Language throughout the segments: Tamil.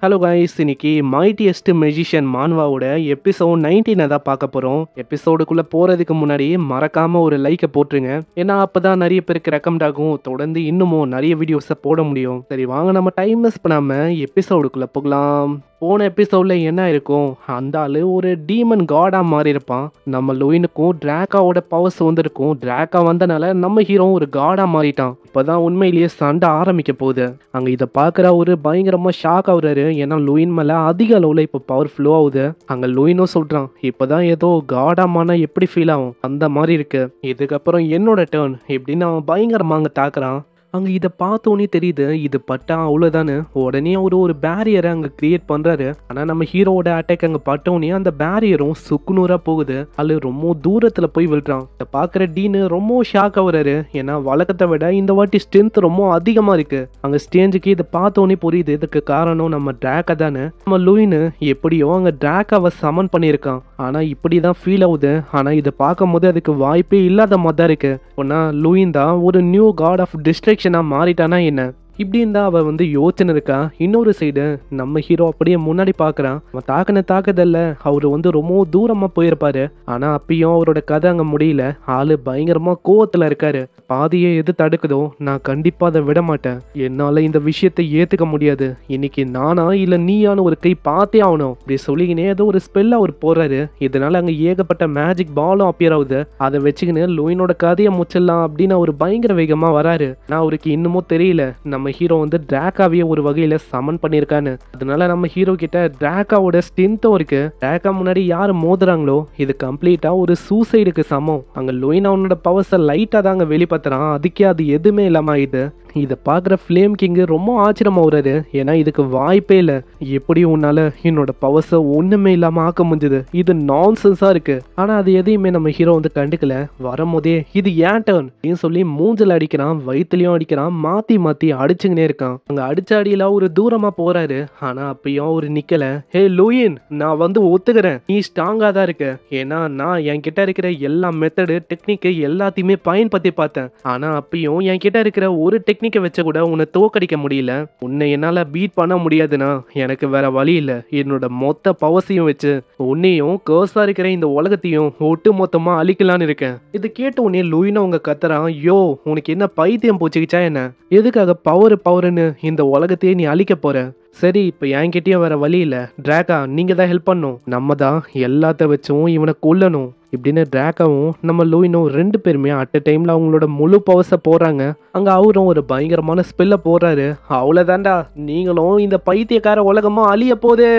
ஹலோ காய்ஸ், இன்னைக்கு மைட்டியஸ்ட் மெஜிஷியன் மான்வாவோட எபிசோட் 19 தான் பார்க்க போகிறோம். எபிசோடுக்குள்ளே போகிறதுக்கு முன்னாடி மறக்காமல் ஒரு லைக்கை போட்டுருங்க. ஏன்னா அப்போ தான் நிறைய பேருக்கு ரெக்கமெண்ட் ஆகும். தொடர்ந்து இன்னமும் நிறைய வீடியோஸை போட முடியும். சரி வாங்க, நம்ம டைம் மிஸ் பண்ணாமல் எபிசோடுக்குள்ளே போகலாம். போன எபிசோடில் என்ன இருக்கும், அந்த ஆள் ஒரு டீமன் காடாக மாறி இருப்பான். நம்ம லூயினுக்கும் டிராக்காவோட பவர்ஸ் வந்திருக்கும். டிராக்கா வந்தனால நம்ம ஹீரோ ஒரு காடாக மாறிட்டான். இப்போதான் உண்மையிலேயே சண்டை ஆரம்பிக்க போகுது. அங்கே இதை பார்க்குற ஒரு பயங்கரமாக ஷாக் ஆகுறாரு. ஏன்னா லூயின் மேலே அதிக அளவில் இப்போ பவர் ஃப்ளோ ஆகுது. அங்கே லூயினும் சொல்கிறான், இப்போதான் ஏதோ காடாமானா எப்படி ஃபீல் ஆகும் அந்த மாதிரி இருக்கு. இதுக்கப்புறம் என்னோட டேர்ன் இப்படின்னு அவன் பயங்கரமாக அங்கே தாக்குறான். அங்கே இதை பார்த்தோன்னே தெரியுது, இது பட்டா அவ்வளோதானு. உடனே ஒரு பேரியரை அங்கே கிரியேட் பண்ணுறாரு. ஆனால் நம்ம ஹீரோவோட அட்டாக் அங்கே பட்டோன்னே அந்த பேரியரும் சுக்குநூறாக போகுது. அது ரொம்ப தூரத்தில் போய் விழுறான். இதை பார்க்குற டீனு ரொம்ப ஷாக் ஆகுறாரு. ஏன்னா வழக்கத்தை விட இந்த வாட்டி ஸ்ட்ரென்த் ரொம்ப அதிகமாக இருக்கு. அங்கே ஸ்டேஞ்சுக்கு இதை பார்த்தோன்னே புரியுது, இதுக்கு காரணம் நம்ம டிராக்கா தானே. நம்ம லூயினு எப்படியோ அங்கே டிராக்காவை சமன் பண்ணியிருக்கான். ஆனால் இப்படி தான் ஃபீல் ஆகுது. ஆனால் இதை பார்க்கும் போது அதுக்கு வாய்ப்பே இல்லாத மாதிரி தான் இருக்கு. ஒன்னா லூயின் தான் ஒரு நியூ காட் ஆஃப் டிஸ்ட்ரக்ஷனா மாறிட்டானா என்ன, இப்படின்னு தான் அவள் யோசனை இருக்கா. இன்னொரு சைடு நம்ம ஹீரோ அப்படியே முன்னாடி பார்க்குறான். அவன் தாக்குதல்ல அவர் ரொம்ப தூரமாக போயிருப்பாரு. ஆனால் அப்பயும் அவரோட கதை அங்கே முடியல. ஆளு பயங்கரமாக கோவத்தில் இருக்காரு. பாதியே எது தடுக்குதோ நான் கண்டிப்பாக அதை விட மாட்டேன். என்னால் இந்த விஷயத்தை ஏற்றுக்க முடியாது. இன்னைக்கு நானா இல்லை நீயானு ஒரு கை பார்த்தே ஆகணும் இப்படி சொல்லிக்கினே ஏதோ ஒரு ஸ்பெல் அவர் போடுறாரு. இதனால அங்கே ஏகப்பட்ட மேஜிக் பாலும் அப்பியர் ஆகுது. அதை வச்சுக்கின்னு லூயினோட கதையை முச்சிடலாம் அப்படின்னு அவர் பயங்கர வேகமாக வராரு. நான் அவருக்கு இன்னமும் தெரியல நம்ம ஹீரோ டிராக்காவையே ஒரு வகையில சமன் பண்ணியிருக்கான்னு. அதனால நம்ம ஹீரோ கிட்ட டிராக்காவோட ஸ்ட்ரென்த்தும் இருக்கு. டிராக்கா முன்னாடி யாரு மோதுறாங்களோ இது கம்ப்ளீட்டா ஒரு சூசைடுக்கு சமம். அங்க லூயின் அவனோட பவர்ஸை லைட்டா தாங்க வெளிப்படுத்துறான். அதுக்கே அது எதுவுமே இல்லாம ஆயிடுது. இதை பார்க்குற ஃப்ளேம் கிங்கு ரொம்ப ஆச்சரியமாகறாரு. ஏன்னா இதுக்கு வாய்ப்பே இல்லை. எப்படி உன்னால என்னோட பவர்ஸை ஒன்றுமே இல்லாமல் ஆக்க முடிஞ்சுது, இது நான்சென்ஸாக இருக்கு. ஆனால் அது எதையுமே நம்ம ஹீரோ கண்டுக்கல. வரும்போதே இது ஏன் டர்ன் அப்படின்னு சொல்லி மூஞ்சில் அடிக்கிறான், வயிற்றுலையும் அடிக்கிறான், மாற்றி மாற்றி அடிச்சுக்கினே இருக்கான். அங்கே அடிச்ச அடியில் ஒரு தூரமாக போறாரு. ஆனால் அப்பயும் ஒரு நிற்கல. ஹே லூயின், நான் ஒத்துக்கிறேன், நீ ஸ்ட்ராங்காக தான் இருக்க. ஏன்னா நான் என்கிட்ட இருக்கிற எல்லா மெத்தடு டெக்னிக்கு எல்லாத்தையுமே பயன்படுத்தி பார்த்தேன். ஆனால் அப்பயும் என்கிட்ட இருக்கிற ஒரு டெக்னிக் வச்ச கூட உன்னை தோக்கடிக்க முடியல. உன்னை என்னால பீட் பண்ண முடியாதுன்னா எனக்கு வேற வழி இல்ல. என்னோட மொத்த பவர்ஸையும் வச்சு உன்னையும் கர்ஸா இருக்கிற இந்த உலகத்தையும் ஒட்டு மொத்தமா அழிக்கலான்னு இருக்கேன். இது கேட்ட உடனே லூயினா அவங்க கத்துறான், யோ உனக்கு என்ன பைத்தியம் போச்சுக்கிச்சா என்ன? எதுக்காக பவர்னு இந்த உலகத்தையே நீ அழிக்க போற? சரி இப்போ என்கிட்டயும் வேற வழி இல்லை. டிராக்கா நீங்க தான் ஹெல்ப் பண்ணும். நம்ம தான் எல்லாத்த வச்சும் இவனை கொல்லணும் இப்படின்னு டிராக்காவும் நம்ம லூயினும் ரெண்டு பேருமே அட் அ டைம்ல அவங்களோட முழு பவர்ஸை போடுறாங்க. அங்க அவரும் ஒரு பயங்கரமான ஸ்பெல்ல போடுறாரு. அவ்வளவுதான்டா, நீங்களும் இந்த பைத்தியக்கார உலகமும் அழிய போகுது.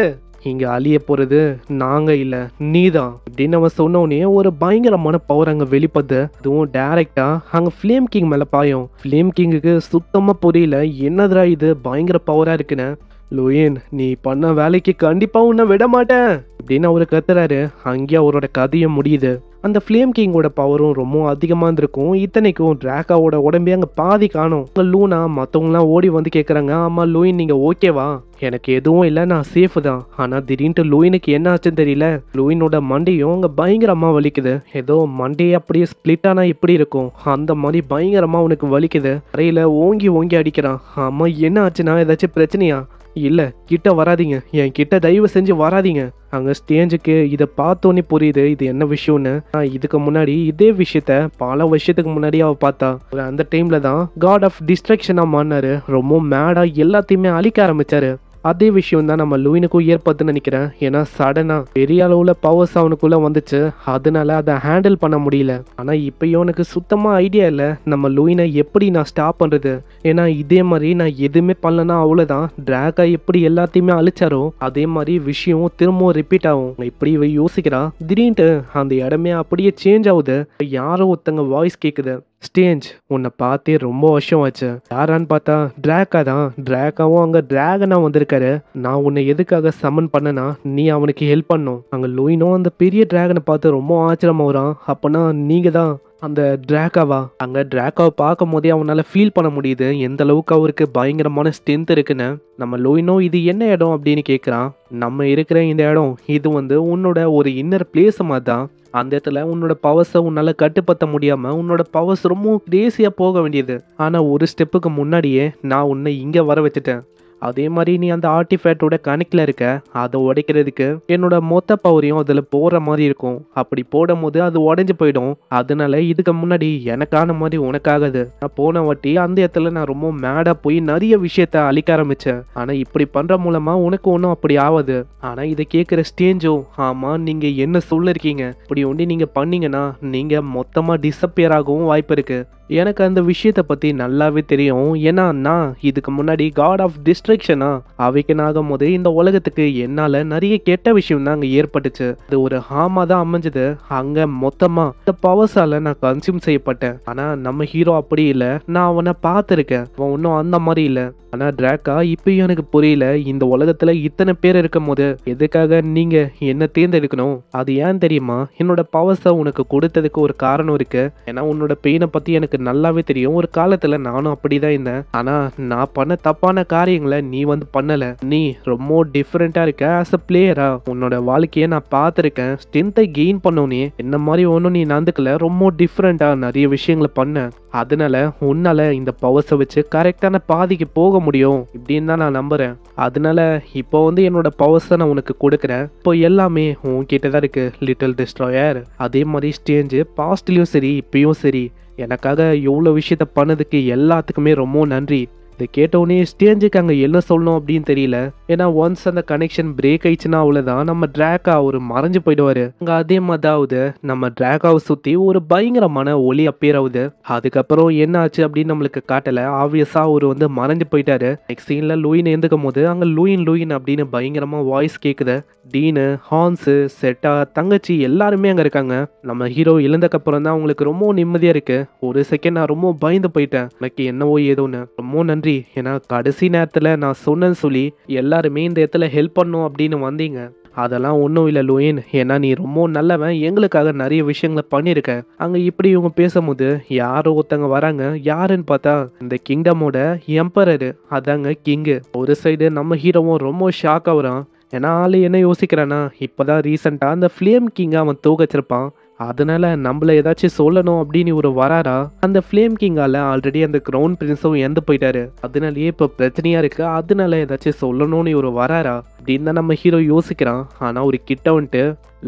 இங்க அழிய போறது நாங்க இல்ல, நீதான் இப்படின்னு அவன் சொன்னோடனே ஒரு பயங்கரமான பவர் அங்க வெளிப்படுது. அதுவும் டைரக்டா அங்க ஃப்ளேம் கிங் மேல பாயும். ஃப்ளேம் கிங்குக்கு சுத்தமா புரியல, என்னதுரா இது பயங்கர பவரா இருக்குன்னு. லூயின், நீ பண்ண வேலைக்கு கண்டிப்பா உன்னை விட மாட்டேன் அப்படின்னு அவரு கத்துறாரு. அங்கேயே அவரோட கதையும் முடியுது. அந்த ஃப்ளேம் கிங்கோட பவரும் ரொம்ப அதிகமாக இருந்திருக்கும். இத்தனைக்கும் டிராக்காவோட உடம்பே அங்கே பாதி காணும். லூனா மற்றவங்களாம் ஓடி கேட்குறாங்க, ஆமாம் லூயின் நீங்கள் ஓகேவா? எனக்கு எதுவும் இல்லை, நான் சேஃபு தான். ஆனால் திடீர்னு லூயினுக்கு என்ன ஆச்சுன்னு தெரியல. லூயினோட மண்டையும் அங்கே பயங்கரமாக வலிக்குது. ஏதோ மண்டையே அப்படியே ஸ்பிளிட் ஆனால் எப்படி இருக்கும் அந்த மாதிரி பயங்கரமாக அவனுக்கு வலிக்குது. அறையில் ஓங்கி ஓங்கி அடிக்கிறான். ஆமாம் என்ன ஆச்சுன்னா ஏதாச்சும் பிரச்சனையா? இல்லை கிட்ட வராதிங்க, என் கிட்ட தயவு செஞ்சு வராதிங்க. அங்கே ஸ்டேஞ்சுக்கு இதை பார்த்தோன்னே புரியுது இது என்ன விஷயம்னு. இதுக்கு முன்னாடி இதே விஷயத்த பல வருஷத்துக்கு முன்னாடி அவ பார்த்தா. அந்த டைம்ல தான் காட் ஆஃப் டிஸ்ட்ரக்ஷனாக மாறினாரு. ரொம்ப மேடா எல்லாத்தையுமே அழிக்க ஆரம்பிச்சாரு. அதே விஷயம் தான் நம்ம லூயினுக்கும் ஏற்படுதுன்னு நினைக்கிறேன். ஏன்னா சடனா பெரிய அளவுல பவர்ஸ் அவனுக்குள்ள வந்துச்சு. அதனால அதை ஹேண்டில் பண்ண முடியல. ஆனா இப்பயும் எனக்கு சுத்தமா ஐடியா இல்லை நம்ம லூயினை எப்படி நான் ஸ்டாப் பண்றது. ஏன்னா இதே மாதிரி நான் எதுவுமே பண்ணலன்னா அவ்வளவுதான். டிராக்கா எப்படி எல்லாத்தையுமே அழிச்சாரோ அதே மாதிரி விஷயம் திரும்பவும் ரிப்பீட் ஆகும். இப்படி யோசிக்கிறா. திடீர்னு அந்த இடமே அப்படியே சேஞ்ச் ஆகுது. யாரோ ஒருத்தங்க வாய்ஸ் கேக்குது, ஸ்டேஞ்ச் உன்னை பார்த்தே ரொம்ப வருஷம் ஆச்சு. யாரான்னு பார்த்தா டிராக்கா தான். டிராக்காவும் அங்கே டிராகனா வந்திருக்காரு. நான் உன்னை எதுக்காக சமன் பண்ணனா நீ அவனுக்கு ஹெல்ப் பண்ணும். அங்கே லூயினும் அந்த பெரிய டிராகனை பார்த்து ரொம்ப ஆச்சரியமா வரான். அப்பனா நீங்க தான் அந்த டிராக்காவா? அங்கே டிராக்காவை பார்க்கும் போதே அவனால ஃபீல் பண்ண முடியுது எந்த அளவுக்கு அவருக்கு பயங்கரமான ஸ்ட்ரென்த் இருக்குன்னு. நம்ம லூயினோ இது என்ன இடம் அப்படின்னு கேட்குறான். நம்ம இருக்கிற இந்த இடம் இது உன்னோட ஒரு இன்னர் பிளேஸ் மாதிரி தான். அந்த இடத்துல உன்னோட பவர்ஸை உன்னால கட்டுப்படுத்த முடியாம உன்னோட பவர்ஸ் ரொம்ப கிரேசியா போக வேண்டியது. ஆனா ஒரு ஸ்டெப்புக்கு முன்னாடியே நான் உன்னை இங்க வர வச்சுட்டேன். அதே மாதிரி நீ அந்த ஆர்டிஃபேக்டோட கணக்கில் இருக்க, அதை உடைக்கிறதுக்கு என்னோட மொத்த பவரையும் அதில் போடுற மாதிரி இருக்கும். அப்படி போடும் போது அது உடைஞ்சு போயிடும். அதனால இதுக்கு முன்னாடி எனக்கான மாதிரி உனக்காகுது. நான் போன வாட்டி அந்த இடத்துல நான் ரொம்ப மேடா போய் நிறைய விஷயத்த அழிக்க ஆரம்பிச்சேன். ஆனா இப்படி பண்ற மூலமா உனக்கு ஒன்றும் அப்படி ஆகாது. ஆனா இதை கேட்குற ஸ்டேஞ்சோ, ஆமா நீங்க என்ன சொல்லிருக்கீங்க, இப்படி ஒண்டி நீங்க பண்ணீங்கன்னா நீங்க மொத்தமா டிஸப்பியர் ஆகவும் வாய்ப்பு இருக்கு. எனக்கு அந்த விஷயத்தை பற்றி நல்லாவே தெரியும். ஏன்னா நான் இதுக்கு முன்னாடி காட் ஆஃப் டிஸ்ட்ரக்ஷனா அவைக்கன் ஆகும் போது இந்த உலகத்துக்கு என்னால் நிறைய கெட்ட விஷயம் தான் அங்கே ஏற்பட்டுச்சு. அது ஒரு ஹாமா தான் அமைஞ்சது. அங்கே மொத்தமாக இந்த பவர்ஸால் நான் கன்சியூம் செய்யப்பட்டேன். ஆனால் நம்ம ஹீரோ அப்படி இல்லை. நான் அவனை பார்த்துருக்கேன். அவன் ஒன்றும் அந்த மாதிரி இல்லை. ஆனால் டிராக்கா இப்பயும் எனக்கு புரியல. இந்த உலகத்தில் இத்தனை பேர் இருக்கும் போது எதுக்காக நீங்கள் என்ன தேர்ந்தெடுக்கணும்? அது ஏன் தெரியுமா? என்னோட பவர்ஸை உனக்கு கொடுத்ததுக்கு ஒரு காரணம் இருக்கு. ஏன்னா உன்னோட பெயினை பற்றி எனக்கு நல்லாவே தெரியும். ஒரு காலத்துல நானும் அப்படிதான் இருந்தேன். ஆனா நான் பண்ண தப்பான காரியங்களை நீ வந்து பண்ணல. நீ ரொம்ப டிஃப்ரெண்டா இருக்க. ஆஸ் அ பிளேயரா உன்னோட வாழ்க்கையை நான் பார்த்துருக்கேன். ஸ்ட்ரென்த்தை கெயின் பண்ணோன்னே என்ன மாதிரி ஒன்றும் நீ நடந்துக்கல. ரொம்ப டிஃப்ரெண்டா நிறைய விஷயங்களை பண்ண. அதனால உன்னால இந்த பவர்ஸை வச்சு கரெக்டான பாதைக்கு போக முடியும் இப்படின்னு தான் நான் நம்புறேன். அதனால இப்போ வந்து என்னோட பவர்ஸை நான் உனக்கு கொடுக்குறேன். இப்போ எல்லாமே உன்கிட்ட தான் இருக்கு லிட்டில் டிஸ்ட்ராயர். அதே மாதிரி ஸ்டேஞ்சு பாஸ்ட்லயும் சரி இப்பயும் சரி எனக்காக எவ்வளோ விஷயத்த பண்ணதுக்கு எல்லாத்துக்குமே ரொம்ப நன்றி. இதை கேட்டவுடனே ஸ்டேஞ்சுக்கு அங்கே என்ன சொல்லணும் அப்படின்னு தெரியல. ஏன்னா ஒன்ஸ் அந்த கனெக்ஷன் பிரேக் ஆயிடுச்சுன்னா அவ்வளோதான், நம்ம டிராக்கா அவர் மறைஞ்சு போயிடுவாரு. அங்கே அதே மாதிரி நம்ம டிராக்காவை சுற்றி ஒரு பயங்கரமான ஒளி அப்பேர் ஆகுது. அதுக்கப்புறம் என்ன ஆச்சு அப்படின்னு நம்மளுக்கு காட்டலை. ஆப்வியஸாக அவர் வந்து மறைஞ்சு போயிட்டாரு. நெக்ஸ்ட் சீனில் லூயின் எழுந்துக்கும் போது அங்கே லூயின் அப்படின்னு பயங்கரமாக வாய்ஸ் கேட்குது. டீனு, ஹான்ஸு, செட்டா, தங்கச்சி எல்லாருமே அங்கே இருக்காங்க. நம்ம ஹீரோ எழுந்தக்கப்புறம் தான் அவங்களுக்கு ரொம்ப நிம்மதியாக இருக்கு. ஒரு செகண்ட் நான் ரொம்ப பயந்து போயிட்டேன். எனக்கு என்னவோ ஏதோன்னு. ரொம்ப நன்றி. ஏன்னா கடைசி நேரத்தில் நான் சொன்னேன்னு சொல்லி எல்லாருமே இந்த இடத்துல ஹெல்ப் பண்ணும் அப்படின்னு வந்தீங்க. அதெல்லாம் ஒன்றும் இல்லை லூயின். ஏன்னா நீ ரொம்ப நல்லவன். எங்களுக்காக நிறைய விஷயங்களை பண்ணியிருக்க. அங்கே இப்படி இவங்க பேசும்போது யாரோ ஒருத்தங்க வராங்க. யாருன்னு பார்த்தா இந்த கிங்டமோட எம்பரரு, அதாங்க கிங்கு. ஒரு சைடு நம்ம ஹீரோவும் ரொம்ப ஷாக் ஆகுறான். ஏன்னா ஆளு என்ன யோசிக்கிறான்னா, இப்போதான் ரீசெண்டாக அந்த ஃப்ளேம் கிங்கை அவன் தூக்கச்சிருப்பான். அதனால நம்மள ஏதாச்சும் சொல்லணும் அப்படின்னு இவர் வராரா? அந்த ஃப்ளேம் கிங்கால ஆல்ரெடி அந்த கிரவுன் பிரின்ஸும் இறந்து போயிட்டாரு. அதனாலயே இப்போ பிரச்சனையா இருக்கு. அதனால ஏதாச்சும் சொல்லணும்னு இவர் வராரா அப்படின்னு தான் நம்ம ஹீரோ யோசிக்கிறான். ஆனா ஒரு கிட்ட வந்துட்டு,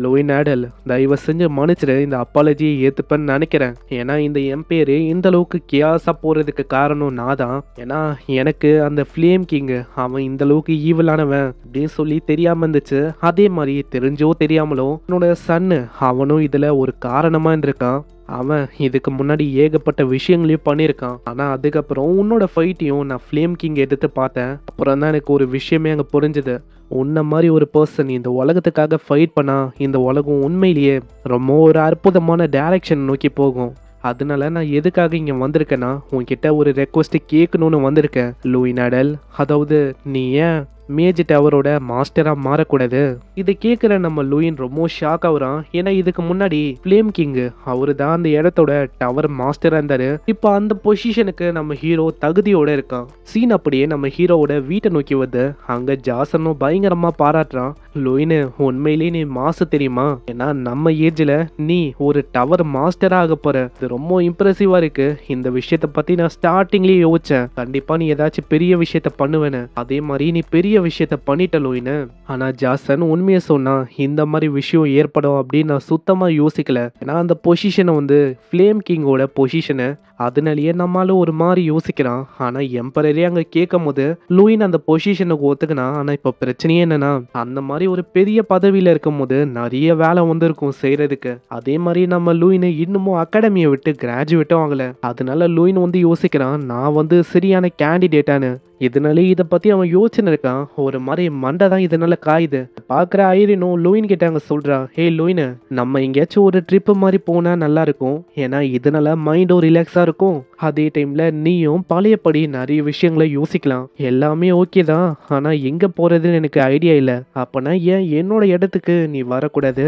லூயின் ஆடல் தயவு செஞ்சு மன்னிச்சிடு, இந்த அப்பாலஜியை ஏத்துப்பேன்னு நினைக்கிறேன். ஏன்னா இந்த எம்பையரு இந்த அளவுக்கு கியாஸா போறதுக்கு காரணம் நான் தான். ஏன்னா எனக்கு அந்த ஃப்ளேம் கிங் அவன் இந்த அளவுக்கு ஈவலானவன் அப்படின்னு சொல்லி தெரியாம இருந்துச்சு. அதே மாதிரி தெரிஞ்சோ தெரியாமலோ என்னோட சன்னு அவனும் இதுல ஒரு காரணமா இருந்திருக்கான். அவன் இதுக்கு முன்னாடி ஏகப்பட்ட விஷயங்களையும் பண்ணியிருக்கான். ஆனால் அதுக்கப்புறம் உன்னோட ஃபைட்டையும் நான் ஃப்ளேம் கிங் எடுத்து பார்த்தேன். அப்புறம் தான் எனக்கு ஒரு விஷயமே அங்கே புரிஞ்சுது. உன்ன மாதிரி ஒரு பர்சன் இந்த உலகத்துக்காக ஃபைட் பண்ணா இந்த உலகம் உண்மையிலேயே ரொம்ப ஒரு அற்புதமான டைரக்ஷன் நோக்கி போகும். அதனால நான் எதுக்காக இங்கே வந்திருக்கேன்னா உன்கிட்ட ஒரு ரெக்வஸ்ட் கேட்கணும்னு வந்திருக்கேன் லூயின் ஆடல். அதாவது நீ ஏன் மேஜ் டவரோட மாஸ்டரா மாறக்கூடாது? இதை கேட்குற நம்ம லூயின் ரொம்ப ஷாக் ஆகுறான். ஏன்னா இதுக்கு முன்னாடி ஃப்ளேம் கிங் அவரு தான் அந்த இடத்தோட டவர் மாஸ்டரா இருந்தாரு. இப்போ அந்த பொசிஷனுக்கு நம்ம ஹீரோ தகுதியோட இருக்கான். சீன் அப்படியே நம்ம ஹீரோவோட வீட்டை நோக்கி வருது. அங்க ஜாசனும் பயங்கரமா பாராட்டுறான். லூயினு உண்மையிலேயே நீ மாசு தெரியுமா? ஏன்னா நம்ம ஏஜ்ல நீ ஒரு டவர் மாஸ்டரா ஆக போற. இது ரொம்ப இம்ப்ரெசிவா இருக்கு. இந்த விஷயத்த பத்தி நான் ஸ்டார்டிங்லயே யோசிச்சேன். கண்டிப்பா நீ ஏதாச்சும் பெரிய விஷயத்த பண்ணுவேன்னு. அதே மாதிரி நீ பெரிய விஷயத்த பண்ணிட்ட லூயினு. ஆனா ஜாசன் உண்மையை சொன்னா இந்த மாதிரி விஷயம் ஏற்படும் அப்படின்னு நான் சுத்தமா யோசிக்கல. ஏன்னா அந்த பொசிஷனை வந்து ஃப்ளேம் கிங்கோட பொசிஷனை, அதனாலேயே நம்மளால ஒரு மாதிரி யோசிக்கிறான். ஆனா எம்பரரே அங்க கேட்கும் போது லூயின் அந்த பொசிஷனுக்கு ஒத்துக்கினா. ஆனா இப்ப பிரச்சனையே என்னன்னா, அந்த மாதிரி ஒரு பெரிய பதவியில இருக்கும் போது நிறைய வேலை வந்து இருக்கும் செய்யறதுக்கு. அதே மாதிரி நம்ம லூயினை இன்னமும் அகாடமியை விட்டு கிராஜுவேட்டும் ஆகல. அதனால லூயின் வந்து யோசிக்கிறான், நான் வந்து சரியான கேண்டிடேட்டானு. இதனாலே இதை பத்தி அவன் யோசனை இருக்கான். ஒரு மாதிரி மண்டை தான் இதனால காயுது. பாக்குற ஐரினும் லூயின் கிட்ட அங்க சொல்றான், ஹே லூயின், நம்ம எங்கேயாச்சும் ஒரு ட்ரிப் மாதிரி போனா நல்லா இருக்கும். ஏன்னா இதனால மைண்டும் ரிலாக்ஸா இருக்கும். அதே டைம்ல நீயும் பழையபடி நிறைய விஷயங்களை யோசிக்கலாம். எல்லாமே ஓகே தான். ஆனா எங்க போறதுன்னு எனக்கு ஐடியா இல்லை. அப்பனா ஏன் என்னோட இடத்துக்கு நீ வரக்கூடாது?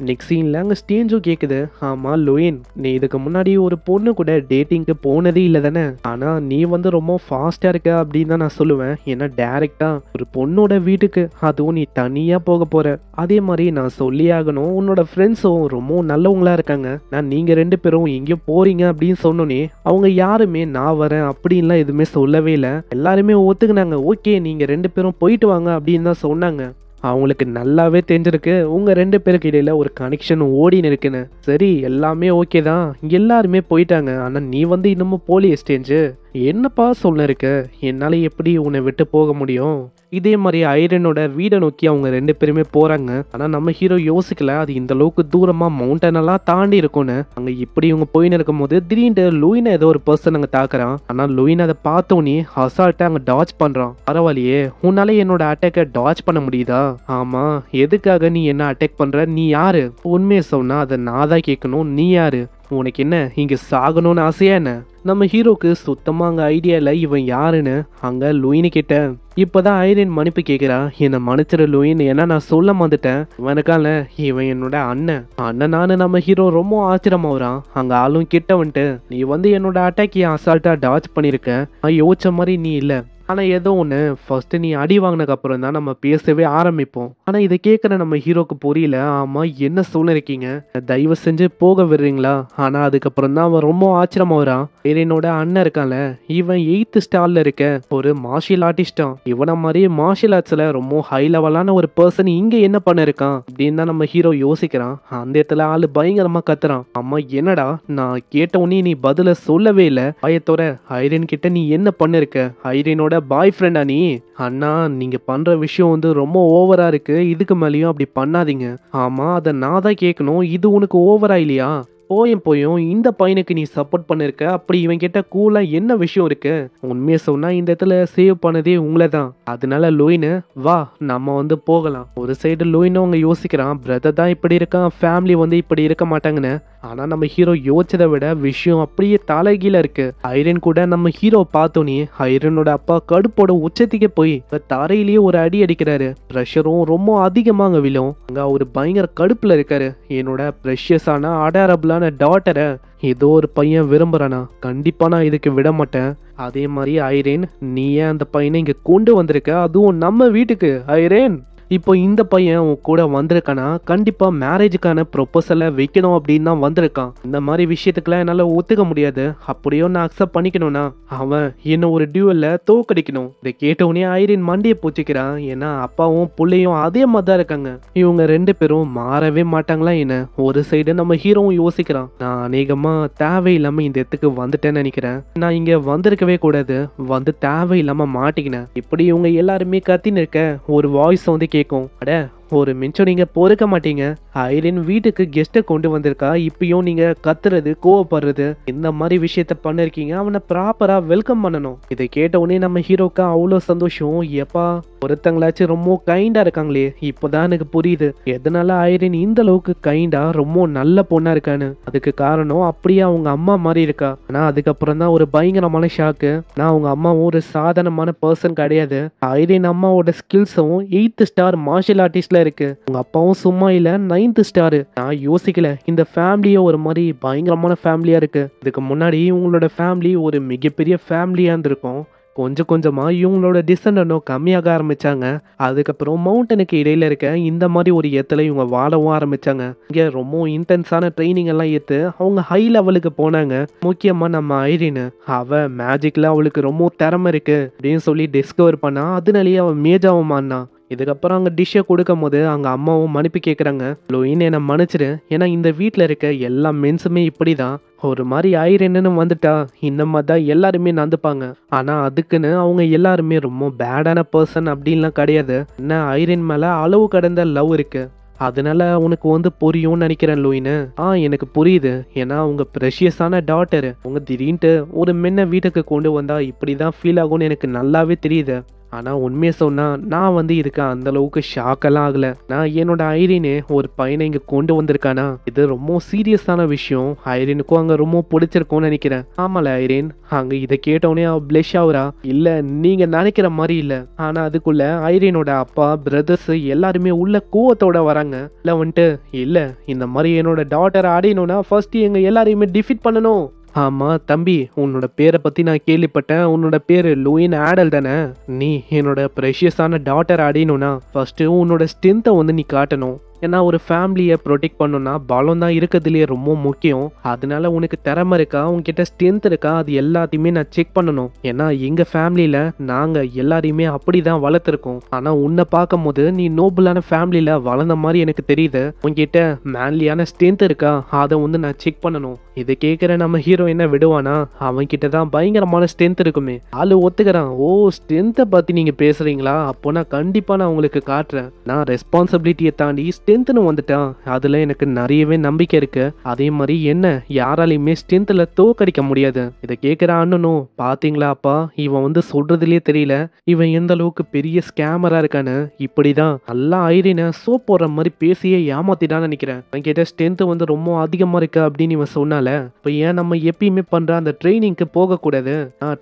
நெக்ஸ்ட் சீன்ல அங்க ஸ்டேஞ்சும் கேக்குது, ஆமா லூயின், நீ இதுக்கு முன்னாடி ஒரு பொண்ணு கூட டேட்டிங்க்கு போனதே இல்ல தானே? ஆனா நீ வந்து ரொம்ப ஃபாஸ்டா இருக்க அப்படின்னு தான் நான் சொல்லுவேன். ஏன்னா டைரக்டா ஒரு பொண்ணோட வீட்டுக்கு, அதுவும் நீ தனியா போக போற. அதே மாதிரி நான் சொல்லி ஆகணும், உன்னோட ஃப்ரெண்ட்ஸும் ரொம்ப நல்லவங்களா இருக்காங்க. நான் நீங்க 2 பேரும் எங்கேயோ போறீங்க அப்படின்னு சொன்னோனே அவங்க யாருமே நான் வரேன் அப்படின்லாம் எதுவுமே சொல்லவே இல்லை. எல்லாருமே ஒத்துக்குனாங்க. ஓகே, நீங்க 2 பேரும் போயிட்டு வாங்க அப்படின்னு தான் சொன்னாங்க. அவங்களுக்கு நல்லாவே தெரிஞ்சிருக்கு உங்க 2 பேருக்கு இடையில ஒரு கனெக்ஷன் ஓடின்னு இருக்குன்னு. சரி, எல்லாமே ஓகே தான், எல்லாருமே போயிட்டாங்க. ஆனா நீ வந்து இன்னமும் போலி எஸ்டேஞ்சு, என்னப்பா சொல்ல இருக்க? என்னால எப்படி உன்னை விட்டு போக முடியும்? இதே மாதிரி ஐரனோட வீடை நோக்கி அவங்க 2 பேருமே போறாங்க. ஆனா நம்ம ஹீரோ யோசிக்கல அது இந்த அளவுக்கு தூரமா மவுண்டன் எல்லாம் தாண்டி இருக்கும்னு. அங்க இப்படி இவங்க போயின்னு இருக்கும் போது திடீர்னு லூயினை ஏதோ ஒரு பர்சன் அங்க தாக்குறான். ஆனா லூயின் அதை பார்த்தோன்னே அசால்ட்டா அங்க டாச் பண்றான். பரவாயில்லையே, உன்னால என்னோட அட்டாக்கை டாச் பண்ண முடியுதா? ஆமா, எதுக்காக நீ என்ன அட்டாக் பண்ற? நீ யாரு? உண்மையை சொன்னா அதை நான் தான் கேட்கணும். நீ யாரு? உனக்கு என்ன இங்க சாகணும்னு ஆசையா என்ன? நம்ம ஹீரோக்கு சுத்தமா அங்க ஐடியா இல்லை இவன் யாருன்னு. அங்க லூயினு கிட்ட இப்பதான் ஐரின் மன்னிப்பு கேட்கிறா. என்னை மன்னிச்சிரு லூயின், ஏன்னா நான் சொல்ல வந்துட்டேன். இவனுக்கால இவன் என்னோட அண்ணனானு நம்ம ஹீரோ ரொம்ப ஆச்சரியமாகறான். அங்க ஆளும் கிட்ட வந்துட்டு, நீ வந்து என்னோட அட்டாக்கி அசால்ட்டா டாச் பண்ணிருக்க, யோசிச்ச மாதிரி நீ இல்ல. ஆனா ஏதோ ஒன்று, ஃபர்ஸ்ட் நீ அடி வாங்கினதுக்கு அப்புறம் தான் நம்ம பேசவே ஆரம்பிப்போம். ஆனா இதை கேட்குற நம்ம ஹீரோக்கு புரியல. ஆமா, என்ன சொல்லிருக்கீங்க? தயவு செஞ்சு போக விடுறீங்களா? ஆனா அதுக்கப்புறம் தான் அவன் ரொம்ப ஆச்சரியமா வரான். என்னோட அண்ணன் இருக்கான்ல, இவன் 8th ஸ்டார்ல இருக்க ஒரு மார்ஷியல் ஆர்டிஸ்டான். இவனை மாதிரி மார்ஷியல் ஆர்ட்ஸ்ல ரொம்ப ஹை லெவலான ஒரு பர்சன் இங்க என்ன பண்ண இருக்கான் அப்படின்னு தான் நம்ம ஹீரோ யோசிக்கிறான். அந்த இடத்துல ஆளு பயங்கரமா கத்துறான். அம்மா என்னடா, நான் கேட்ட உடனே நீ பதில சொல்லவே இல்லை. பயத்தோட ஐரின் கிட்ட நீ என்ன பண்ணிருக்க? ஐரினோட பாய் ஃப்ரெண்டா நீ? அண்ணா, நீங்க பண்ற விஷயம் வந்து ரொம்ப ஓவரா இருக்கு. இதுக்கு மேலேயும் அப்படி பண்ணாதீங்க. ஆமா, அதை நான் தான் கேட்கணும். இது உனக்கு ஓவரா இல்லையா? போயும் இந்த பையனுக்கு நீ சப்போர்ட் பண்ணிருக்க. அப்படி இவன் கிட்ட கூலா என்ன விஷயம் இருக்கு? உண்மையை சொன்னா இந்த இடத்துல சேவ் பண்ணதே உங்களை தான். அதனால லூயினு வா, நம்ம வந்து போகலாம். ஒரு சைடு லூயினும் அவங்க யோசிக்கிறான், பிரதர் தான் இப்படி இருக்கான், ஃபேமிலி வந்து இப்படி இருக்க மாட்டாங்கன்னு. ஆனா நம்ம ஹீரோ யோசிச்சதை விட விஷயம் அப்படியே தலைகீழ இருக்கு. ஐரன் கூட நம்ம ஹீரோ பார்த்தோன்னே ஐரனோட அப்பா கடுப்போட உச்சத்துக்கே போய் தரையிலேயே ஒரு அடி அடிக்கிறாரு. ப்ரெஷரும் ரொம்ப அதிகமா அங்க விழும். அங்க ஒரு பயங்கர கடுப்புல இருக்காரு. என்னோட ப்ரெஷியஸான அடாரபிளான டாட்டரை ஏதோ ஒரு பையன் விரும்புறானா, கண்டிப்பா நான் இதுக்கு விட மாட்டேன். அதே மாதிரி ஐரேன், நீ ஏன் அந்த பையனை இங்க கொண்டு வந்திருக்க, அதுவும் நம்ம வீட்டுக்கு? ஐரேன், இப்போ இந்த பையன் உன் கூட வந்திருக்கானா, கண்டிப்பா மேரேஜுக்கான ப்ரொபோசலை வைக்கணும் அப்படின்னு தான் வந்திருக்கான். இந்த மாதிரி விஷயத்துக்குலாம் என்னால ஒத்துக்க முடியாது. அப்படியோ நான் அக்செப்ட் பண்ணிக்கணும்னா அவன் என்ன ஒரு டியூவல்ல தோக்கடிக்கணும். இதை கேட்டவுடனே ஐரின் மண்டியை பூச்சிக்கிறான். ஏன்னா அப்பாவும் பிள்ளையும் அதே மாதிரி தான் இருக்காங்க. இவங்க 2 பேரும் மாறவே மாட்டாங்களா என்ன? ஒரு சைடு நம்ம ஹீரோவும் யோசிக்கிறான், நான் அநேகமா தேவையில்லாம இந்த இடத்துக்கு வந்துட்டேன்னு நினைக்கிறேன். நான் இங்க வந்திருக்கவே கூடாது, வந்து தேவையில்லாம மாட்டிக்கினேன். இப்படி இவங்க எல்லாருமே கத்தின்னு இருக்க ஒரு வாய்ஸ் வந்து கேட்கும். அட, ஒரு நிமிஷம் நீங்க பொறுக்க மாட்டீங்க. ஐரின் வீட்டுக்கு கெஸ்ட்டை கொண்டு வந்திருக்கா, இப்பயும் நீங்க கத்துறது, கோவப்படுறது, இந்த மாதிரி விஷயத்த பண்ணிருக்கீங்க. அவனை ப்ராப்பரா வெல்கம் பண்ணணும். இதை கேட்ட உடனே நம்ம ஹீரோக்கு அவ்வளோ சந்தோஷம். எப்பா, ஒருத்தங்களாச்சும் ரொம்ப கைண்டா இருக்காங்களே, இப்போதான் எனக்கு புரியுது எதனால ஐரின் இந்த அளவுக்கு கைண்டா ரொம்ப நல்ல பொண்ணா இருக்கான்னு. அதுக்கு காரணம் அப்படியே அவங்க அம்மா மாதிரி இருக்கா. ஆனா அதுக்கப்புறம் தான் ஒரு பயங்கரமான ஷாக்கு. நான் அவங்க அம்மாவும் ஒரு சாதாரணமான பர்சன் கிடையாது. ஐரின் அம்மாவோட ஸ்கில்ஸும் 8th ஸ்டார் மார்ஷியல் ஆர்டிஸ்ட்ல இருக்கு. உங்க அப்பாவும் சும்மா இல்ல, 9th ஸ்டார். நான் யோசிக்கல இந்த ஃபேமிலியே ஒரு மாதிரி பயங்கரமான ஃபேமிலியா இருக்கு. இதுக்கு முன்னாடி உங்களோட ஃபேமிலி ஒரு மிகப்பெரிய ஃபேமிலியா இருந்திருக்கும். கொஞ்சம் கொஞ்சமா இவங்களோட டிசண்டனும் கம்மியாக ஆரம்பிச்சாங்க. அதுக்கப்புறம் மவுண்டனுக்கு இடையில இருக்க இந்த மாதிரி ஒரு இடத்துல இவங்க வாழவும் ஆரம்பிச்சாங்க. இங்க ரொம்ப இன்டென்ஸான ட்ரைனிங் எல்லாம் ஏத்து அவங்க ஹை லெவலுக்கு போனாங்க. முக்கியமா நம்ம ஐரின், அவ மேஜிக்ல அவளுக்கு ரொம்ப திறமை இருக்கு அப்படின்னு சொல்லி டிஸ்கவர் பண்ணா. அதனாலேயே அவன் மேஜாவும் மாறினா. இதுக்கப்புறம் அங்கே டிஷ்ஷை கொடுக்கும் போது அங்கே அம்மாவும் மன்னிப்பு கேட்குறாங்க. லூயின், என்னை மன்னிச்சிடு, ஏன்னா இந்த வீட்டில் இருக்க எல்லா மென்ஸுமே இப்படி தான். ஒரு மாதிரி ஐரன்னு வந்துட்டா இந்த மாதிரி தான் எல்லாருமே நடந்துப்பாங்க. ஆனால் அதுக்குன்னு அவங்க எல்லாருமே ரொம்ப பேடான பர்சன் அப்படின்லாம் கிடையாது. என்ன, ஐரன் மேலே அளவு கடந்த லவ் இருக்கு. அதனால உனக்கு வந்து புரியும்னு நினைக்கிறேன் லூயின்னு. எனக்கு புரியுது. ஏன்னா உங்க ப்ரெஷியஸான டாட்டர் உங்க திடீர்னு ஒரு மென்ன வீட்டுக்கு கொண்டு வந்தா இப்படிதான் ஃபீல் ஆகும்னு எனக்கு நல்லாவே தெரியுது. ஆனா உண்மையை சொன்னா நான் வந்து இதுக்கு அந்த அளவுக்கு ஷாக்கெல்லாம் ஆகல. நான் என்னோட ஐரினு ஒரு பையனை இங்க கொண்டு வந்திருக்கானா, இது ரொம்ப சீரியஸான விஷயம். ஐரினுக்கும் அங்க ரொம்ப பிடிச்சிருக்கும்னு நினைக்கிறேன். ஆமால ஐரின், அங்க இதை கேட்டோடனே அவ பிளஷ் ஆகுறா. இல்ல, நீங்க நினைக்கிற மாதிரி இல்ல. ஆனா அதுக்குள்ள ஐரினோட அப்பா, பிரதர்ஸ் எல்லாருமே உள்ள கோவத்தோட வராங்க. இல்ல வந்துட்டு, இல்ல இந்த மாதிரி என்னோட டாட்டரை அடையணும்னா ஃபர்ஸ்ட் எங்க எல்லாரையுமே டிஃபீட் பண்ணணும். ஆமா தம்பி, உன்னோட பேரை பத்தி நான் கேள்விப்பட்டேன். உன்னோட பேரு லூயின் ஆடல் தானே? நீ என்னோட ப்ரெஷியஸான டாட்டர் அடையணும்னா ஃபர்ஸ்ட் உன்னோட ஸ்ட்ரென்த்தை வந்து நீ காட்டணும். ஏன்னா ஒரு ஃபேமிலியை ப்ரொடெக்ட் பண்ணணும்னா பலம் தான் இருக்கிறதுலையே ரொம்ப முக்கியம். அதனால உனக்கு திறமை இருக்கா, உன்கிட்ட ஸ்ட்ரென்த் இருக்கா, அது எல்லாத்தையுமே நான் செக் பண்ணணும். ஏன்னா எங்க ஃபேமிலியில நாங்க எல்லாரையுமே அப்படிதான் வளர்த்துருக்கோம். ஆனா உன்னை பார்க்கும் போது நீ நோபலான ஃபேமிலியில வளர்ந்த மாதிரி எனக்கு தெரியுது. உன்கிட்ட மேன்லியான ஸ்ட்ரென்த் இருக்கா, அதை வந்து நான் செக் பண்ணணும். இதை கேட்குற நம்ம ஹீரோ என்ன விடுவானா? அவன் கிட்ட தான் பயங்கரமான ஸ்ட்ரென்த் இருக்குமே. ஆளு ஒத்துக்கிறான். ஓ, ஸ்ட்ரென்த்தை பத்தி நீங்க பேசுறீங்களா? அப்போ நான் கண்டிப்பா நான் உங்களுக்கு காட்டுறேன். நான் ரெஸ்பான்சிபிலிட்டியை தாண்டி ஸ்ட்ரென்த்னு வந்துட்டான். அதுல எனக்கு நிறையவே நம்பிக்கை இருக்கு. அதே மாதிரி என்ன யாராலையுமே ஸ்ட்ரென்த்ல தோக்கடிக்க முடியாது. இதை கேட்கிற அண்ணனும், பாத்தீங்களா அப்பா, இவன் வந்து சொல்றதுலயே தெரியல இவன் எந்த அளவுக்கு பெரிய ஸ்கேமரா இருக்கான்னு. இப்படிதான் நல்லா ஐரினை சோப் போடுற மாதிரி பேசியே ஏமாத்திட்டான்னு நினைக்கிறேன். அவன் கிட்ட ஸ்ட்ரென்த் வந்து ரொம்ப அதிகமா இருக்கு அப்படின்னு இவன் சொன்னால, இப்போ ஏன் நம்ம எப்பயுமே பண்ற அந்த ட்ரைனிங்க்கு போகக்கூடாது?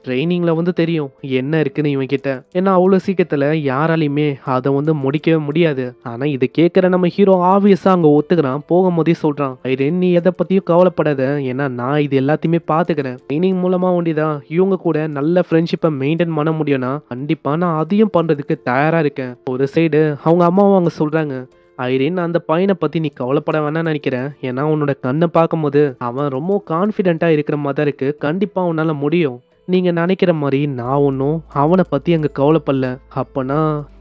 ட்ரைனிங்ல வந்து தெரியும் என்ன இருக்குன்னு இவன் கிட்ட. ஏன்னா அவ்வளவு சீக்கிரத்துல யாராலையுமே அதை வந்து முடிக்கவே முடியாது. ஆனா இதை கேட்கிற நம்ம ஹீரோ ஆப்வியஸா அங்க ஒத்துக்கிறான். போகும்போதே சொல்றான், ஐரன் நீ எதை பத்தியும் கவலைப்படாத, ஏன்னா நான் இது எல்லாத்தையுமே பாத்துக்கிறேன். ட்ரைனிங் மூலமா ஒண்டிதான் இவங்க கூட நல்ல ஃப்ரெண்ட்ஷிப்பை மெயின்டைன் பண்ண முடியும்னா கண்டிப்பா நான் அதையும் பண்றதுக்கு தயாரா இருக்கேன். ஒரு சைடு அவங்க அம்மாவும் அங்க சொல்றாங்க, ஐரின் அந்த பையனை பத்தி நீ கவலைப்பட வேணாம்னு நினைக்கிறேன். ஏன்னா உன்னோட கண்ணை பார்க்கும்போது அவன் ரொம்ப கான்ஃபிடென்ட்டா இருக்கிற மாதிரி தான் இருக்கு. கண்டிப்பா உன்னால முடியும். நீங்க நினைக்கிற மாதிரி நான் ஒன்றும் அவனை பத்தி அங்க கவலைப்படல. அப்பனா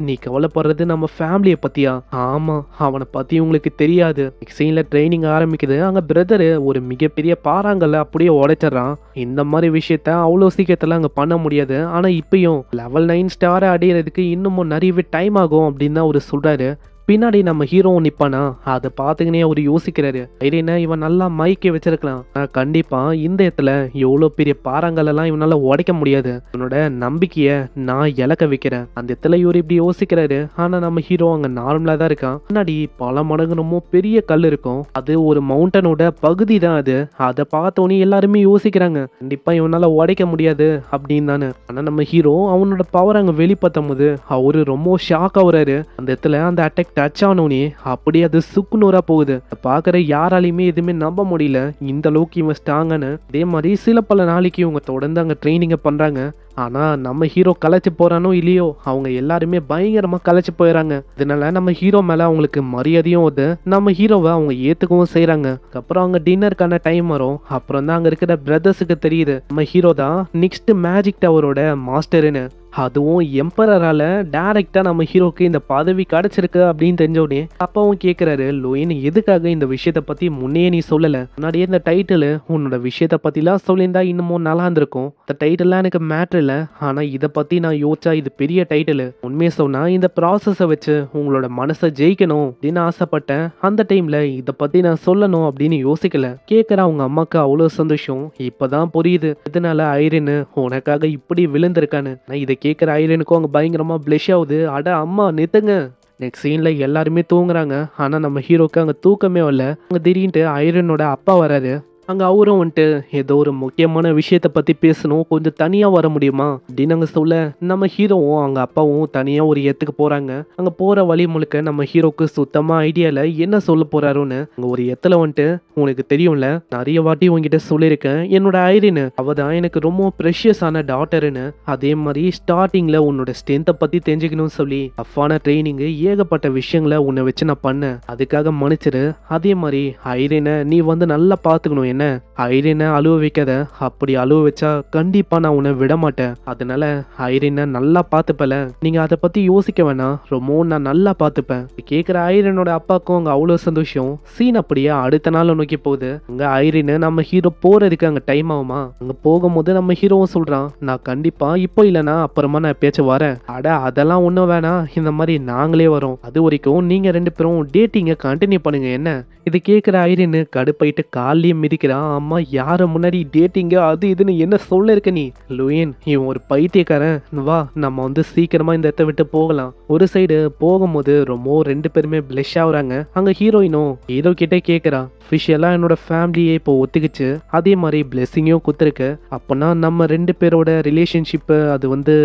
நீ கவலைப்படுறது நம்ம ஃபேமிலியை பத்தியா? ஆமா, அவனை பத்தி உங்களுக்கு தெரியாது. சீன்ல ட்ரைனிங் ஆரம்பிக்குது. அங்க பிரதரு ஒரு மிகப்பெரிய பாறாங்கல்ல அப்படியே உடைச்சிடறான். இந்த மாதிரி விஷயத்த அவ்வளோ சீக்கிரத்துல அங்க பண்ண முடியாது. ஆனா இப்பயும் லெவல் 9 ஸ்டாரை அடையிறதுக்கு இன்னமும் நிறையவே டைம் ஆகும் அப்படின்னு தான் அவரு சொல்றாரு. பின்னாடி நம்ம ஹீரோவும் நிப்பானா, அதை பார்த்துக்கினே அவர் யோசிக்கிறாரு. ஐரினா இவன் நல்லா மைக்கே வச்சிருக்கலாம். கண்டிப்பா இந்த இடத்துல எவ்வளோ பெரிய பாறாங்கல் எல்லாம் இவனால உடைக்க முடியாது. இவனோட நம்பிக்கைய நான் இழக்க வைக்கிறேன். அந்த இடத்துல இவர் இப்படி யோசிக்கிறாரு. ஆனா நம்ம ஹீரோ அங்க நார்மலா தான் இருக்கான். முன்னாடி பல மடங்கு ரொம்ப பெரிய கல் இருக்கும். அது ஒரு மவுண்டனோட பகுதி தான் அது. அதை பார்த்தோன்னே எல்லாருமே யோசிக்கிறாங்க, கண்டிப்பா இவனால உடைக்க முடியாது அப்படின்னு தானே. ஆனா நம்ம ஹீரோ அவனோட பவர் அங்க வெளிப்படுத்தும் போது அவரு ரொம்ப ஷாக் ஆகுறாரு. அந்த இடத்துல அந்த அட்டாக் டச் ஆனோனே அப்படியே அது சுக்குநூறா போகுது. பாக்குற யாராலையுமே எதுவுமே நம்ப முடியல இந்த அளவுக்கு இவன் ஸ்ட்ராங்கானு. அதே மாதிரி சில பல நாளைக்கு இவங்க தொடர்ந்து அங்க ட்ரைனிங்க பண்றாங்க. ஆனா நம்ம ஹீரோ கலைச்சு போறானோ இல்லையோ, அவங்க எல்லாருமே பயங்கரமா கலைச்சு போயிடறாங்க. இதனால நம்ம ஹீரோ மேல அவங்களுக்கு மரியாதையும் வருது. நம்ம ஹீரோவை அவங்க ஏத்துக்கவும் செய்யறாங்க. அப்புறம் அவங்க டின்னருக்கான டைம் வரும். அப்புறம் தான் அங்க இருக்கிற பிரதர்ஸுக்கு தெரியுது நம்ம ஹீரோ தான் நெக்ஸ்ட் மேஜிக் டவரோட மாஸ்டர்னு. அதுவும் எம்பரரால டைரக்டா நம்ம ஹீரோக்கு இந்த பதவி கிடைச்சிருக்கு அப்படின்னு தெரிஞ்சோடனே அப்பாவும் கேட்கிறாரு, லூயின் எதுக்காக இந்த விஷயத்த பத்தி முன்னே நீ சொல்லல? முன்னாடியே இந்த டைட்டில் உன்னோட விஷயத்த பத்திலாம் சொல்லியிருந்தா இன்னமும் நல்லா இருந்திருக்கும். இந்த டைட்டில்லாம் எனக்கு மேட்ரு இல்லை. ஆனா இதை பத்தி நான் யோசிச்சா இது பெரிய டைட்டில். உண்மையை சொன்னா இந்த ப்ராசஸை வச்சு உங்களோட மனசை ஜெயிக்கணும் அப்படின்னு ஆசைப்பட்டேன். அந்த டைம்ல இதை பத்தி நான் சொல்லணும் அப்படின்னு யோசிக்கல. கேட்கிற அவங்க அம்மாக்கு அவ்வளவு சந்தோஷம். இப்பதான் புரியுது இதனால ஐரின் உனக்காக இப்படி விழுந்திருக்கான்னு. இதை கேட்குற ஐரனுக்கும் அங்கே பயங்கரமாக பிளஷ் ஆகுது. அட அம்மா நிறுத்துங்க. நெக்ஸ்ட் சீன்ல எல்லாருமே தூங்குறாங்க. ஆனால் நம்ம ஹீரோக்கு அங்கே தூக்கமே வரல. அங்கே திடீர்னு ஐரனோட அப்பா வராரு. அங்கே அவரும் வந்துட்டு ஏதோ ஒரு முக்கியமான விஷயத்தை பற்றி பேசணும், கொஞ்சம் தனியாக வர முடியுமா அப்படின்னு அங்கே சொல்ல, நம்ம ஹீரோவும் அவங்க அப்பாவும் தனியாக ஒரு இடத்துக்கு போகிறாங்க. அங்கே போகிற வழி முழுக்க நம்ம ஹீரோக்கு சுத்தமாக ஐடியாவில் என்ன சொல்ல போகிறாருன்னு. அங்கே ஒரு இடத்துல வந்துட்டு, உனக்கு தெரியும்ல நிறைய வாட்டி உங்ககிட்ட சொல்லியிருக்கேன் என்னோட ஐரின் அவ தான் எனக்கு ரொம்ப ப்ரெஷியஸான டாட்டர்னு. அதே மாதிரி ஸ்டார்டிங்கில் உன்னோட ஸ்ட்ரென்த்தை பற்றி தெரிஞ்சுக்கணும்னு சொல்லி அஃபான ட்ரைனிங்கு ஏகப்பட்ட விஷயங்களை உன்னை வச்சு நான் பண்ணேன். அதுக்காக மன்னிச்சிரு. அதே மாதிரி ஐரினை நீ வந்து நல்லா பார்த்துக்கணும். என்ன ஐரினை அழுவ வைக்காத. அப்படி அழுவ வச்சா கண்டிப்பா நான் உன்னை விட மாட்டேன். அதனால ஐரினை நல்லா பார்த்துப்பல. நீங்க அதை பத்தி யோசிக்க வேணாம், ரொம்ப நான் நல்லா பார்த்துப்பேன். கேட்குற ஐரினோட அப்பாவுக்கும் அங்க அவ்வளோ சந்தோஷம். சீன் அப்படியே அடுத்த நாள் நோக்கி போகுது. அங்க ஐரின் நம்ம ஹீரோ போறதுக்கு அங்க டைம் ஆகுமா. அங்க போகும்போது நம்ம ஹீரோவும் சொல்றான், நான் கண்டிப்பா இப்போ இல்லைனா அப்புறமா நான் எப்பயாச்சும் வரேன். அட அதெல்லாம் ஒன்றும் வேணாம், இந்த மாதிரி நாங்களே வரோம். அது வரைக்கும் நீங்க ரெண்டு பேரும் டேட்டிங்கை கண்டினியூ பண்ணுங்க என்ன. இது கேட்குற ஐரின் கடுப்பாயிட்டு காலையும் மிதிக்க யோசிக்கிறான். அம்மா யார முன்னாடி டேட்டிங்க அது இதுன்னு என்ன சொல்ல இருக்க நீ? லூயின் இவன் ஒரு பைத்தியக்காரன், வா நம்ம வந்து சீக்கிரமா இந்த இடத்த விட்டு போகலாம். ஒரு சைடு போகும்போது ரொம்ப ரெண்டு பேருமே பிளஷ் ஆகுறாங்க. அங்க ஹீரோயினும் ஹீரோ கிட்டே கேட்குறா, அஃபிஷியலா என்னோட ஃபேமிலியே இப்போ ஒத்துக்குச்சு, அதே மாதிரி பிளெஸிங்கும் குத்துருக்கு. அப்போனா நம்ம ரெண்டு பேரோட ரிலேஷன்ஷிப்பு அது வந்து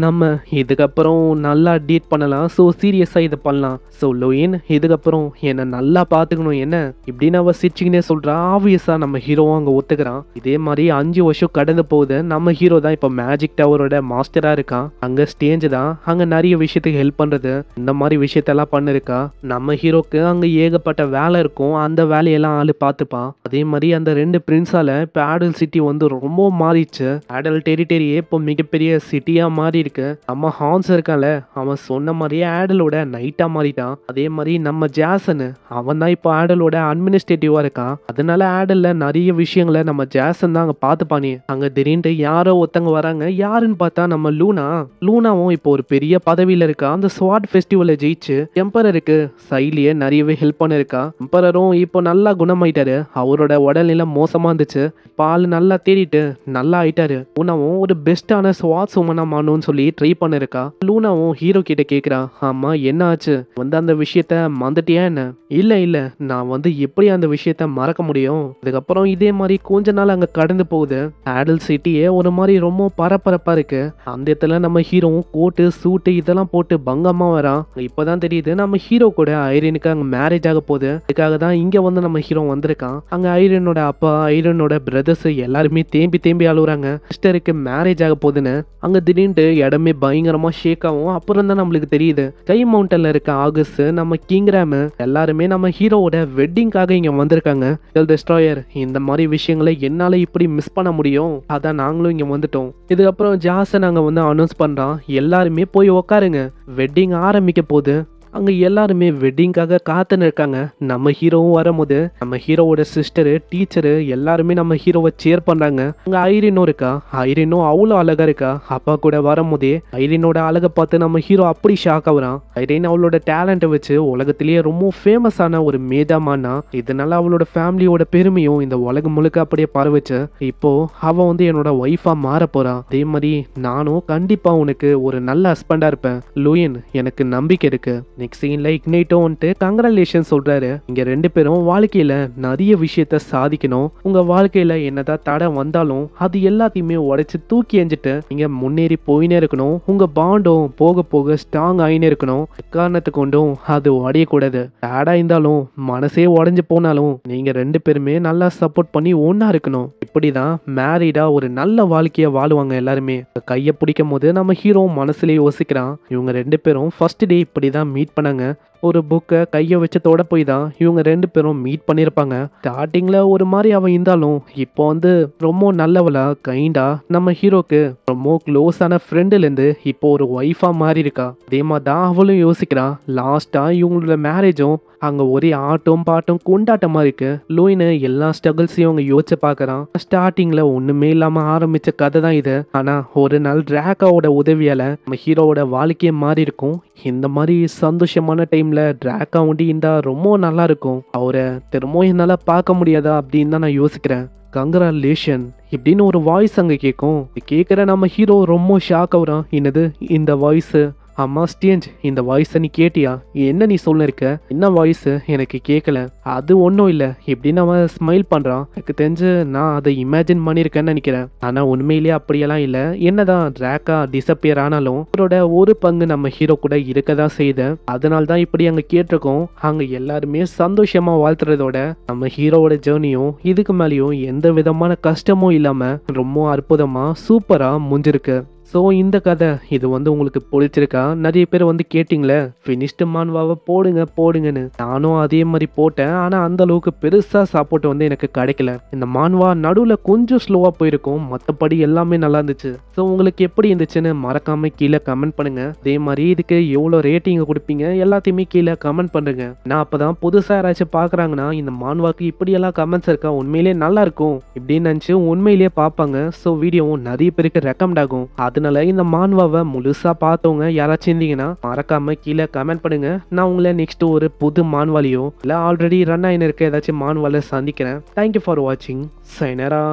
நம்ம இதுக்கப்புறம் நல்லா டீட் பண்ணலாம். ஸோ சீரியஸாக இதை பண்ணலாம். ஸோ லூயின் இதுக்கப்புறம் என்னை நல்லா பார்த்துக்கணும் என்ன இப்படின்னு அவள் சிரிச்சிங்கன்னே சொல்கிறா. ஆப்வியஸாக நம்ம ஹீரோவும் அங்கே ஒத்துக்கிறான். இதே மாதிரி 5 வருஷம் கடந்து போகுது. நம்ம ஹீரோ தான் இப்போ மேஜிக் டவரோட மாஸ்டராக இருக்கான். அங்கே ஸ்டேஜ் தான் அங்கே நிறைய விஷயத்துக்கு ஹெல்ப் பண்ணுறது, இந்த மாதிரி விஷயத்தெல்லாம் பண்ணிருக்கா. நம்ம ஹீரோக்கு அங்கே ஏகப்பட்ட வேலை இருக்கும். அந்த வேலையெல்லாம் ஆள் பார்த்துப்பான். அதே மாதிரி அந்த 2 பிரின்ஸால இப்போ ஆடல் சிட்டி வந்து ரொம்ப மாறிடுச்சு. ஆடல் டெரிட்டரியே இப்போ மிகப்பெரிய சிட்டியாக மாறி இருக்கு. நம்ம ஹான்ஸ் இருக்கான்ல, அவன் சொன்ன மாதிரியே ஆடலோட நைட்டா மாறிட்டான். அதே மாதிரி நம்ம ஜாசன் அவன் தான் இப்போ ஆடலோட அட்மினிஸ்ட்ரேட்டிவா இருக்கான். அதனால ஆடல்ல நிறைய விஷயங்களை நம்ம ஜாசன் தான் அங்க பார்த்துப்பானே. அங்க திடீர்னு யாரோ ஒருத்தங்க வராங்க. யாருன்னு பார்த்தா நம்ம லூனாவும் இப்போ ஒரு பெரிய பதவியில இருக்கா. அந்த ஸ்வாட் ஃபெஸ்டிவலை ஜெயிச்சு எம்பரருக்கு சைலியே நிறையவே ஹெல்ப் பண்ணிருக்கா. எம்பரரும் இப்போ நல்லா குணமாயிட்டாரு. அவரோட உடல்நிலை மோசமா இருந்துச்சு. பால் நல்லா தேடிட்டு நல்லா ஆயிட்டாரு. லூனாவும் ஒரு பெஸ்டான ஸ்வாட் உமனா மாறணும்னு சொல்லி ட்ரை பண்ணிருக்கா. லூனாவும் ஹீரோ கிட்ட கேக்குறா, ஆமா என்ன ஆச்சு, வந்து அந்த விஷயத்த மறந்துட்டியா என்ன? இல்ல நான் வந்து எப்படி அந்த விஷயத்த மறக்க முடியும். அதுக்கப்புறம் இதே மாதிரி கொஞ்ச நாள் அங்க கடந்து போகுது. ஆடல் சிட்டியே ஒரு மாதிரி ரொம்ப பரபரப்பா இருக்கு. அந்த இடத்துல நம்ம ஹீரோவும் கோட்டு சூட்டு இதெல்லாம் போட்டு பங்கமா வரான். இப்பதான் தெரியுது நம்ம ஹீரோ கூட ஐரினுக்கு அங்க மேரேஜ் ஆக போகுது. அதுக்காக தான் இங்க வந்து நம்ம ஹீரோ வந்திருக்கான். அங்க ஐரனோட அப்பா ஐரனோட பிரதர்ஸ் எல்லாருமே தேம்பி அழுகுறாங்க. சிஸ்டருக்கு மேரேஜ் ஆக போகுதுன்னு. அங்க திடீர்னு இடமே பயங்கரமா ஷேக் ஆகும். அப்புறம் தான் நம்மளுக்கு தெரியுது கை மவுண்டன்ல இருக்க ஆகஸ்ட் நம்ம கிங்ராம் எல்லாருமே நம்ம ஹீரோவோட வெட்டிங்காக இங்க வந்திருக்காங்க. டெஸ்ட்ராயர் இந்த மாதிரி விஷயங்களை என்னால இப்படி மிஸ் பண்ண முடியும், அதான் நாங்களும் இங்க வந்துட்டோம். இதுக்கப்புறம் ஜாசன் அங்க வந்து அனௌன்ஸ் பண்றான், எல்லாருமே போய் உக்காருங்க, வெட்டிங் ஆரம்பிக்க போகுது. அங்க எல்லாருமே வெட்டிங்காக காத்துன்னு இருக்காங்க. நம்ம ஹீரோவும் வரும்போது நம்ம ஹீரோவோட சிஸ்டரு டீச்சரு எல்லாருமே நம்ம ஹீரோவை சேர் பண்றாங்க. அங்க ஐரினும் இருக்கா. ஐரினும் அவ்வளோ அழகா இருக்கா. அப்பா கூட வரும்போதே ஐரினோட அழகை பார்த்து நம்ம ஹீரோ அப்படி ஷாக் ஆகுறான். ஐரின் அவளோட டேலண்ட்டை வச்சு உலகத்திலேயே ரொம்ப ஃபேமஸான ஒரு மேதாமானா. இதனால அவளோட ஃபேமிலியோட பெருமையும் இந்த உலகம் முழுக்க அப்படியே பரவுச்சு. இப்போ அவ வந்து என்னோட ஒய்ஃபா மாற போறான். அதே மாதிரி நானும் கண்டிப்பா உனக்கு ஒரு நல்ல ஹஸ்பண்டா இருப்பேன் லூயின், எனக்கு நம்பிக்கை இருக்கு. நெக்ஸ்ட் சீன்ல இக்னைட்டோ வந்துட்டு கங்க்ராச்சுலேஷன் சொல்றாரு. இங்க 2 பேரும் வாழ்க்கையில நிறைய விஷயத்த சாதிக்கணும். உங்க வாழ்க்கையில என்னதான் தடை வந்தாலும் அது எல்லாத்தையுமே உடைச்சு தூக்கி எஞ்சிட்டு நீங்க முன்னேறி போயினே இருக்கணும். உங்க பாண்டும் போக போக ஸ்ட்ராங் ஆயினே இருக்கணும். காரணத்தை கொண்டும் அது உடையக்கூடாது. டேடா இருந்தாலும் மனசே உடைஞ்சு போனாலும் நீங்க 2 பேருமே நல்லா சப்போர்ட் பண்ணி ஒன்னா இருக்கணும். இப்படிதான் மேரிடா ஒரு நல்ல வாழ்க்கைய வாழுவாங்க எல்லாருமே. கையை பிடிக்கும் போது நம்ம ஹீரோ மனசுலயே யோசிக்கிறான், இவங்க 2 பேரும் ஃபர்ஸ்ட் டே இப்படிதான் மீட் பண்ணாங்க. ஒரு புக்கை கையை வச்சு தொட போய் தான் இவங்க 2 பேரும் மீட் பண்ணியிருப்பாங்க. ஸ்டார்டிங்ல ஒரு மாதிரி அவன் இருந்தாலும் இப்போ வந்து ரொம்ப நல்லவளா கைண்டா நம்ம ஹீரோக்கு ரொம்ப க்ளோஸான ஃப்ரெண்டுலேருந்து இப்போ ஒரு ஒய்ஃபா மாறி இருக்கா. அதே மாதிரி தான் அவளும் யோசிக்கிறான். லாஸ்டா இவங்களோட மேரேஜும் அங்க ஒரே ஆட்டம் பாட்டம் கொண்டாட்டமா இருக்கு. லூயின்னு எல்லா ஸ்ட்ரகிள்ஸையும் அவங்க யோசிச்சு பார்க்கறான். ஸ்டார்டிங்ல ஒண்ணுமே இல்லாம ஆரம்பிச்ச கதை தான் இது. ஆனா ஒரு நாள் டிராக்காவோட உதவியால நம்ம ஹீரோவோட வாழ்க்கையே மாறி இருக்கும். இந்த மாதிரி சந்தோஷமான டைம்ல டிராக்கா ஒண்டி இருந்தா ரொம்ப நல்லா இருக்கும். அவரை திரும்ப என்னால பார்க்க முடியாதா அப்படின்னு தான் நான் யோசிக்கிறேன். கங்க்ராச்சுலேஷன் இப்படின்னு ஒரு வாய்ஸ் அங்க கேட்கும். கேட்குற நம்ம ஹீரோ ரொம்ப ஷாக் ஆகுறான். என்னது இந்த வாய்ஸ்? அம்மா ஸ்டேஞ்ச் இந்த வாய்ஸை நீ கேட்டியா? என்ன நீ சொல்லிருக்க? என்ன வாய்ஸ் எனக்கு கேட்கல. அது ஒன்றும் இல்லை இப்படின்னு அவன் ஸ்மைல் பண்ணுறான். எனக்கு தெரிஞ்சு நான் அதை இமேஜின் பண்ணியிருக்கேன்னு நினைக்கிறேன். ஆனால் உண்மையிலேயே அப்படியெல்லாம் இல்லை. என்னதான் டிராக்கா டிசப்பியர் ஆனாலும் அவரோட ஒரு பங்கு நம்ம ஹீரோ கூட இருக்க தான் செய்யுது. அதனால தான் இப்படி அங்கே கேட்டிருக்கோம். அங்கே எல்லாருமே சந்தோஷமா வாழ்த்துறதோட நம்ம ஹீரோவோட ஜேர்னியும் இதுக்கு மேலேயும் எந்த விதமான கஷ்டமும் இல்லாமல் ரொம்ப அற்புதமாக சூப்பராக முடிஞ்சிருக்கு. ஸோ இந்த கதை இது வந்து உங்களுக்கு பிடிச்சிருக்கா? நிறைய பேர் வந்து கேட்டிங்களே ஃபினிஷ்டு மான்வாவை போடுங்கன்னு. நானும் அதே மாதிரி போட்டேன். ஆனால் அந்த அளவுக்கு பெருசாக சப்போர்ட் வந்து எனக்கு கிடைக்கல. இந்த மான்வா நடுவில் கொஞ்சம் ஸ்லோவாக போயிருக்கும், மற்றபடி எல்லாமே நல்லா இருந்துச்சு. ஸோ உங்களுக்கு எப்படி இருந்துச்சுன்னு மறக்காம கீழே கமெண்ட் பண்ணுங்க. அதே மாதிரி இதுக்கு எவ்வளோ ரேட்டிங் கொடுப்பீங்க எல்லாத்தையுமே கீழே கமெண்ட் பண்ணுங்க. நான் அப்பதான் புதுசாக யாராச்சும் பார்க்குறாங்கன்னா இந்த மான்வாக்கு இப்படியெல்லாம் கமெண்ட்ஸ் இருக்கா, உண்மையிலேயே நல்லா இருக்கும் இப்படின்னு நினச்சி உண்மையிலேயே பார்ப்பாங்க. ஸோ வீடியோவும் நிறைய பேருக்கு ரெக்கமெண்ட் ஆகும். அதனால இந்த மான்வாவை முழுசா பார்த்தவங்க யாராச்சும் இருந்தீங்கன்னா மறக்காம கீழே கமெண்ட் பண்ணுங்க. நான் உங்களை நெக்ஸ்ட் ஒரு புது மான்வாலியோ இல்லை ஆல்ரெடி ரன் ஆகின்னு இருக்க ஏதாச்சும் மான்வாலை சந்திக்கிறேன். தேங்க்யூ ஃபார் வாட்சிங். சைனரா.